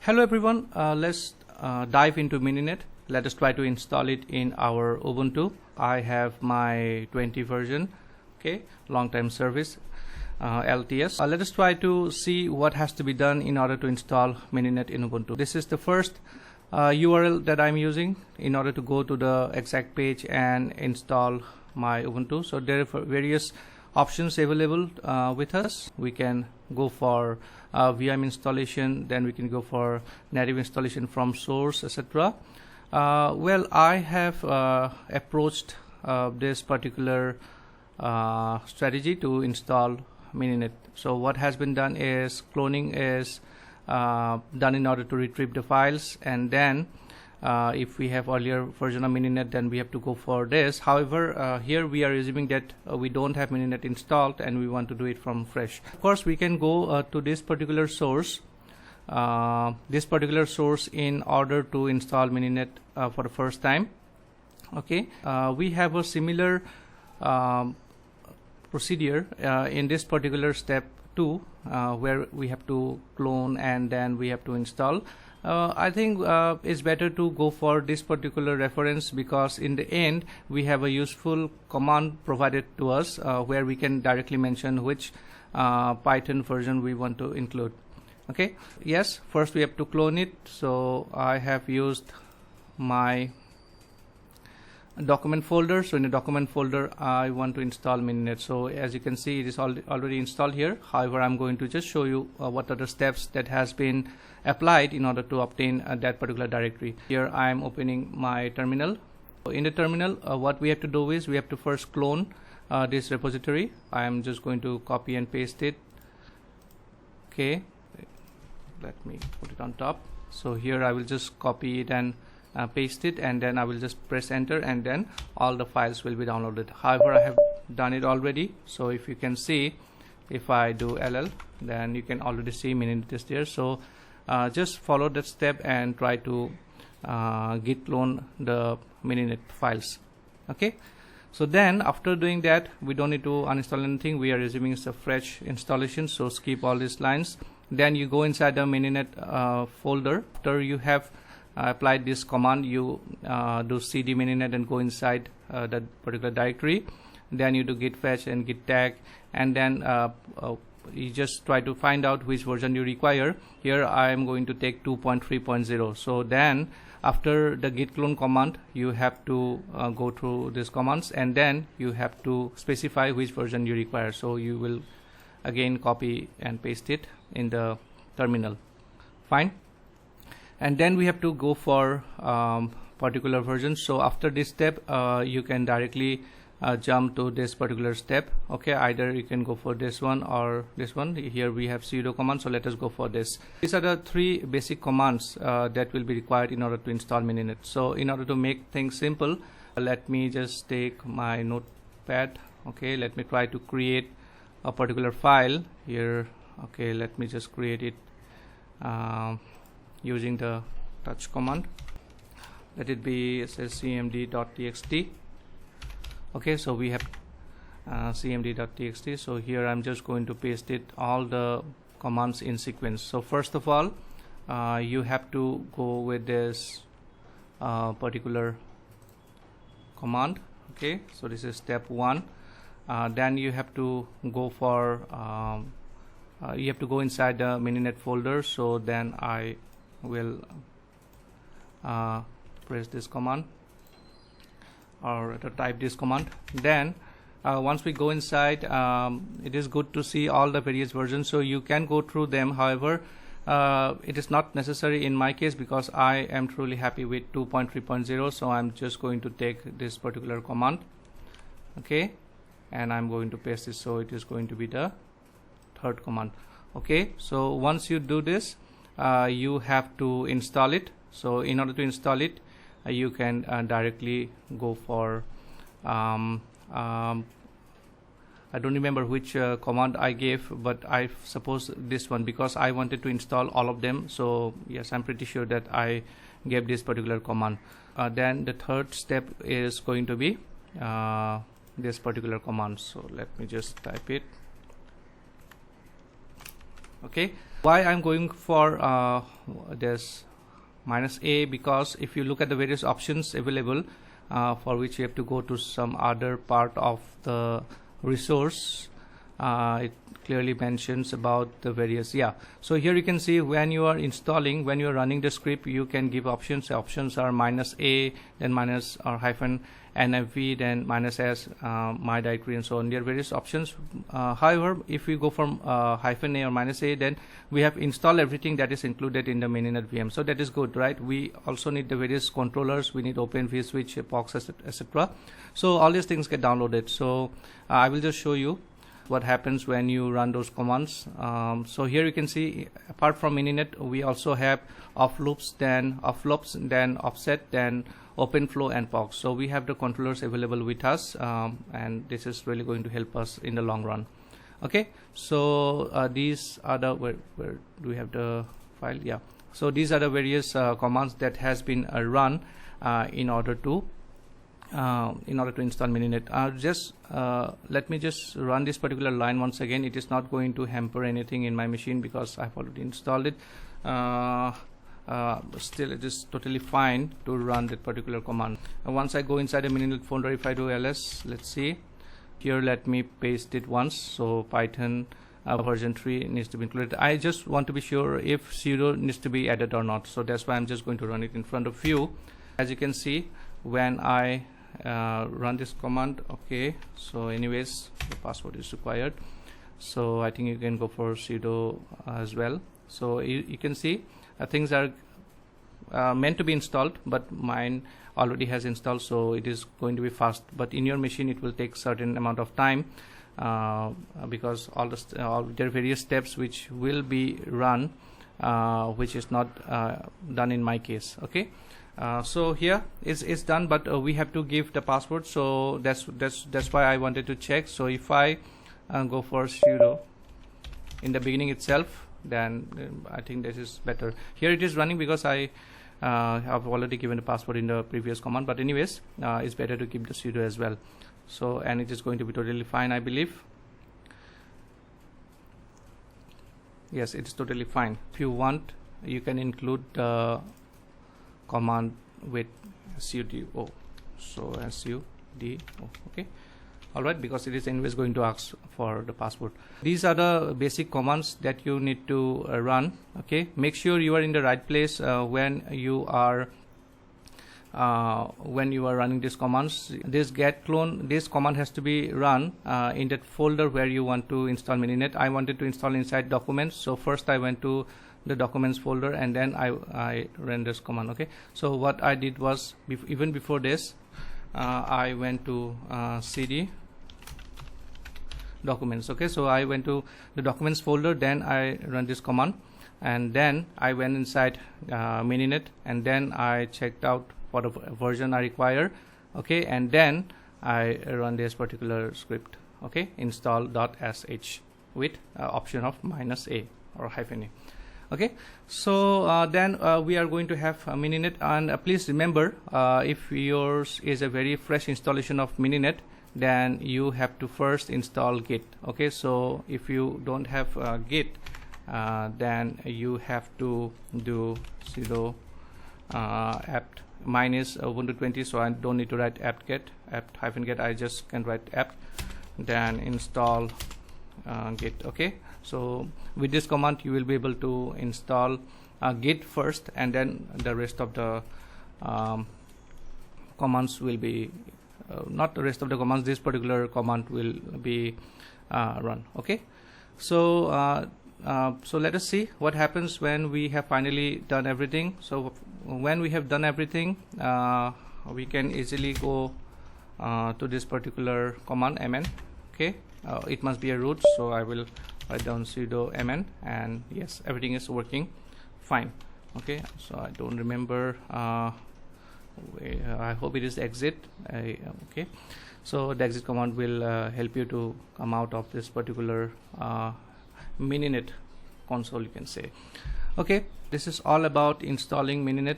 Hello everyone, let's dive into Mininet. Let us try to install it in our Ubuntu. I have my 20 version, okay, long time service, LTS. Let us try to see what has to be done in order to install Mininet in Ubuntu. This is the first URL that I'm using in order to go to the exact page and install my Ubuntu. So there are various options available with us. We can go for VM installation, then we can go for native installation from source, etc. Well, I have approached this particular strategy to install Mininet. So what has been done is cloning is done in order to retrieve the files, and then if we have earlier version of Mininet, then we have to go for this. However, here we are assuming that we don't have Mininet installed and we want to do it from fresh. Of course, we can go to this particular source in order to install Mininet for the first time. Okay, we have a similar procedure in this particular step 2 where we have to clone and then we have to install. I think it's better to go for this particular reference, because in the end we have a useful command provided to us where we can directly mention which Python version we want to include. Okay, yes, first we have to clone it. So I have used my document folder. So in the document folder I want to install Mininet. So as you can see, it is already installed here. However, I'm going to just show you what are the steps that has been applied in order to obtain that particular directory. Here I am opening my terminal. So in the terminal, what we have to do is we have to first clone this repository. I am just going to copy and paste it. Okay, let me put it on top. So here I will just copy it and paste it, and then I will just press enter, and then all the files will be downloaded. However, I have done it already. So if you can see, if I do ll, then you can already see Mininet is there. So just follow that step and try to git clone the Mininet files. Okay, so then after doing that, we don't need to uninstall anything. We are assuming it's a fresh installation, so skip all these lines. Then you go inside the Mininet folder. After you have applied this command, you do cd Mininet and go inside that particular directory. Then you do git fetch and git tag, and then you just try to find out which version you require. Here I am going to take 2.3.0. so then after the git clone command, you have to go through these commands, and then you have to specify which version you require. So you will again copy and paste it in the terminal. Fine. And then we have to go for particular version. So after this step, you can directly jump to this particular step. Okay, either you can go for this one or this one. Here we have sudo command, so let us go for this. These are the 3 basic commands that will be required in order to install Mininet. So in order to make things simple, let me just take my notepad. Okay, let me try to create a particular file here. Okay, let me just create it using the touch command. Let it be, it says cmd.txt. okay, so we have cmd.txt. so here I'm just going to paste it all the commands in sequence. So first of all, you have to go with this particular command. Okay, so this is step 1. Then you have to go for you have to go inside the Mininet folder. So then I will press this command or type this command. Then once we go inside, it is good to see all the various versions, so you can go through them. However, it is not necessary in my case, because I am truly happy with 2.3.0. so I'm just going to take this particular command. Okay, and I'm going to paste this, so it is going to be the 3rd command. Okay, so once you do this, you have to install it. So in order to install it, you can directly go for I don't remember which command I gave, but I suppose this one, because I wanted to install all of them. So yes, I'm pretty sure that I gave this particular command. Then the 3rd step is going to be this particular command. So let me just type it. Okay, Why I'm going for this -a, because if you look at the various options available, for which you have to go to some other part of the resource, it clearly mentions about the various, so here you can see when you are installing, when you are running the script, you can give options. Options are -a, then minus or hyphen -nfv, then -s, my directory, and so on. There are various options. However, if we go from -a or -a, then we have installed everything that is included in the Mininet VM. So that is good, right? We also need the various controllers. We need Open vSwitch, epox, etc. So all these things get downloaded. So I will just show you what happens when you run those commands. So here you can see, apart from Mininet, we also have offloops, then offset, then OpenFlow and POX. So we have the controllers available with us, and this is really going to help us in the long run. Okay, so these are the where do we have the file? So these are the various commands that has been run in order to install Mininet. Let me just run this particular line once again. It is not going to hamper anything in my machine because I've already installed it. Still it is totally fine to run that particular command. Once I go inside the Mininet folder, if I do ls, let's see here, let me paste it once. So Python version 3 needs to be included. I just want to be sure if sudo needs to be added or not, so that's why I'm just going to run it in front of you. As you can see, when I run this command, okay, so anyways the password is required, so I think you can go for sudo as well. So you can see things are meant to be installed, but mine already has installed, so it is going to be fast. But in your machine it will take certain amount of time, because there are various steps which will be run, which is not done in my case. Okay, so here it's done, but we have to give the password, so that's why I wanted to check. So if I go for sudo in the beginning itself, then I think this is better. Here it is running because I have already given the password in the previous command, but anyways it's better to keep the sudo as well. So, and it is going to be totally fine, I believe. Yes, it is totally fine. If you want, you can include the command with sudo, so sudo, okay. Alright, because it is anyways going to ask for the password. These are the basic commands that you need to run. Okay, make sure you are in the right place when you are running these commands. This get clone, this command has to be run in that folder where you want to install Mininet. I wanted to install inside documents, so first I went to the documents folder and then I ran this command. Okay, so what I did was, even before this, I went to cd documents. Okay, so I went to the documents folder, then I run this command, and then I went inside Mininet, and then I checked out for the version I require. Okay, and then I run this particular script. Okay, install.sh with option of -a or -a. Okay, so then we are going to have Mininet, and please remember, if yours is a very fresh installation of Mininet, then you have to first install Git. Okay, so if you don't have Git, then you have to do sudo apt. Mine is Ubuntu 20, so I don't need to write apt-get, apt-get. I just can write apt, then install Git. Okay, so with this command you will be able to install Git first, and then the rest of the commands will be not the rest of the commands, this particular command will be run. Okay, so so let us see what happens when we have finally done everything. So when we have done everything, we can easily go to this particular command mn. Okay, it must be a root, so I will write down sudo mn, and yes, everything is working fine. Okay, so I don't remember, I hope it is exit. Okay, so the exit command will help you to come out of this particular Mininet console, you can say. Okay, this is all about installing Mininet.